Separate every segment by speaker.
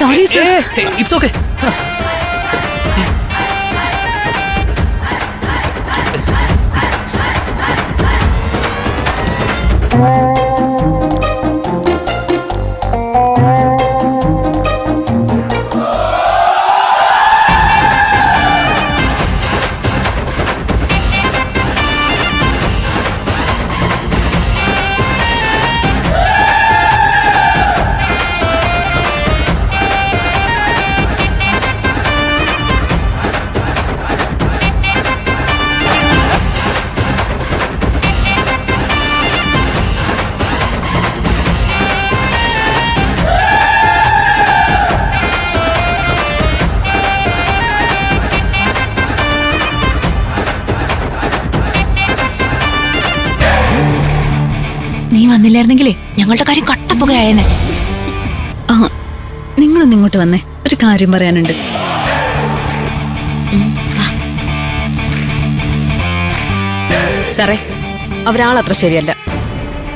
Speaker 1: Sorry sir.
Speaker 2: It's okay.
Speaker 1: നീ വന്നില്ലായിരുന്നെങ്കിലേ ഞങ്ങളുടെ കാര്യം കട്ടപ്പുകയായേനെ.
Speaker 3: ആ, നിങ്ങളൊന്ന് ഇങ്ങോട്ട് വന്നേ, ഒരു കാര്യം പറയാനുണ്ട്.
Speaker 4: സാറേ, അവരാളത്ര ശരിയല്ല.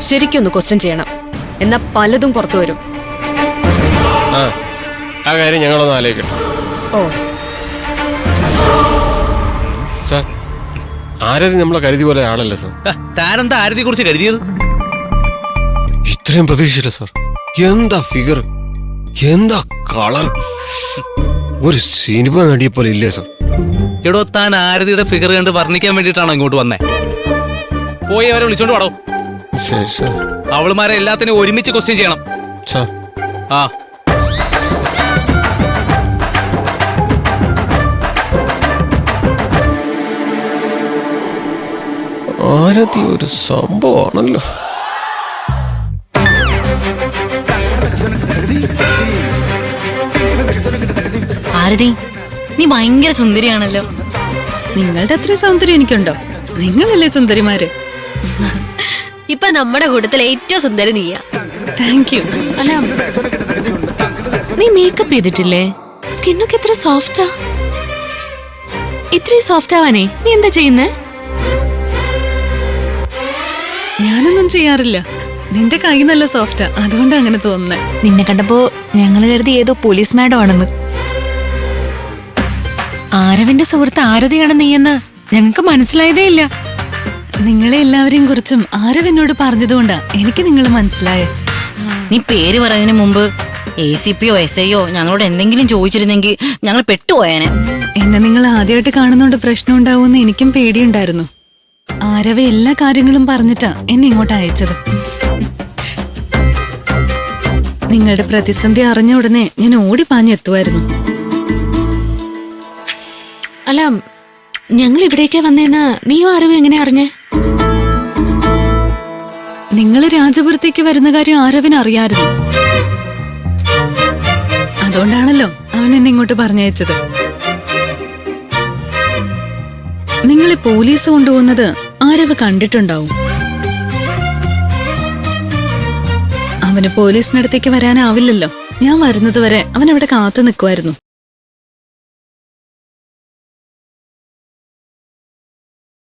Speaker 4: ശരിക്കൊന്ന് ക്വസ്റ്റ്യൻ ചെയ്യണം, എന്നാ പലതും പുറത്തു വരും.
Speaker 5: ആ കാര്യം ഞങ്ങളൊന്ന് ആലോചിക്കട്ടെ.
Speaker 4: ഓ,
Speaker 5: സാർ, ആരതി നമ്മളെ കരുതി പോലെ ആളല്ല സാർ.
Speaker 2: താനെന്താ ആരതിയെ കുറിച്ച് കരുതിയത്?
Speaker 5: ഇത്രയും പ്രതീക്ഷിച്ചില്ല സാർ. എന്താ ഫിഗർ, എന്താ കളർ, ഒരു സിനിമ നടിയെ പോലെ ഇല്ലേ സാർ.
Speaker 2: എടോ, താൻ ആരതിയുടെ ഫിഗർ കണ്ട് വർണ്ണിക്കാൻ വേണ്ടിയിട്ടാണോ ഇങ്ങോട്ട് വന്നേ? പോയി അവരെ വിളിച്ചോണ്ട് പാടോ.
Speaker 5: ശരി സാർ.
Speaker 2: അവളുമാരെ എല്ലാത്തിനും ഒരുമിച്ച് ക്വസ്റ്റ്യൻ ചെയ്യണം.
Speaker 5: സാർ,
Speaker 2: ആ,
Speaker 5: ആരതി ഒരു സംഭവമാണല്ലോ.
Speaker 1: ആരതി, നീ ഭയങ്കര സുന്ദരിയാണല്ലോ.
Speaker 3: നിങ്ങളുടെ അത്രയും സൗന്ദര്യം എനിക്കുണ്ടോ? നിങ്ങളല്ലേ സുന്ദരിമാര്.
Speaker 6: ഇപ്പൊ നമ്മുടെ കൂട്ടത്തിൽ ഏറ്റവും സുന്ദരി നീയാ.
Speaker 3: Thank you.
Speaker 6: അല്ല, നീ മേക്കപ്പ് ചെയ്തിട്ടില്ലേ? സ്കിന്നൊക്കെ എത്ര സോഫ്റ്റാ. ഇത്രയും സോഫ്റ്റ് ആവാനേ നീ എന്താ ചെയ്യുന്നേ?
Speaker 3: ഞാനൊന്നും ചെയ്യാറില്ല. നിന്റെ കൈ നല്ല സോഫ്റ്റാ, അതുകൊണ്ടാ അങ്ങനെ തോന്നുന്നേ.
Speaker 1: നിന്നെ കണ്ടപ്പോ ഞങ്ങള് കരുതി ഏതോ പോലീസ് മാഡം ആണെന്ന്. ആരവിന്റെ സുഹൃത്ത് ആരതിയാണ് നീയെന്ന് ഞങ്ങൾക്ക് മനസ്സിലായതേ ഇല്ല.
Speaker 3: നിങ്ങളെ എല്ലാവരെയും കുറിച്ചും ആരവ് എന്നോട് പറഞ്ഞതുകൊണ്ടാ എനിക്ക് നിങ്ങൾ മനസ്സിലായേ.
Speaker 1: നീ പേര് പറയുന്നതിന് മുമ്പ് ACP യോ SI യോ ഞങ്ങളോട് എന്തെങ്കിലും ചോദിച്ചിരുന്നെങ്കിൽ ഞങ്ങൾ പെട്ടുപോയേനെ.
Speaker 3: എന്നെ നിങ്ങൾ ആദ്യമായിട്ട് കാണുന്നോണ്ട് പ്രശ്നം ഉണ്ടാവുമെന്ന് എനിക്കും പേടിയുണ്ടായിരുന്നു. ആരവ് എല്ലാ കാര്യങ്ങളും പറഞ്ഞിട്ടാ എന്നെ ഇങ്ങോട്ട് അയച്ചത്. നിങ്ങളുടെ പ്രതിസന്ധി അറിഞ്ഞ ഉടനെ ഞാൻ ഓടിപ്പാഞ്ഞെത്തുമായിരുന്നു.
Speaker 6: അല്ല, ഞങ്ങൾ ഇവിടേക്ക് വന്നേന്ന് നീയോ അറിവ് എങ്ങനെ അറിഞ്ഞേ?
Speaker 3: നിങ്ങള് രാജപുരത്തേക്ക് വരുന്ന കാര്യം ആരവിന് അറിയായിരുന്നു. അതുകൊണ്ടാണല്ലോ അവൻ എന്നെ ഇങ്ങോട്ട് പറഞ്ഞയച്ചത്. നിങ്ങളെ പോലീസ് കൊണ്ടുപോകുന്നത് ആരവ് കണ്ടിട്ടുണ്ടാവും. അവന് പോലീസിനടുത്തേക്ക് വരാനാവില്ലല്ലോ. ഞാൻ വരുന്നത് വരെ അവൻ അവിടെ കാത്തു നിൽക്കുമായിരുന്നു.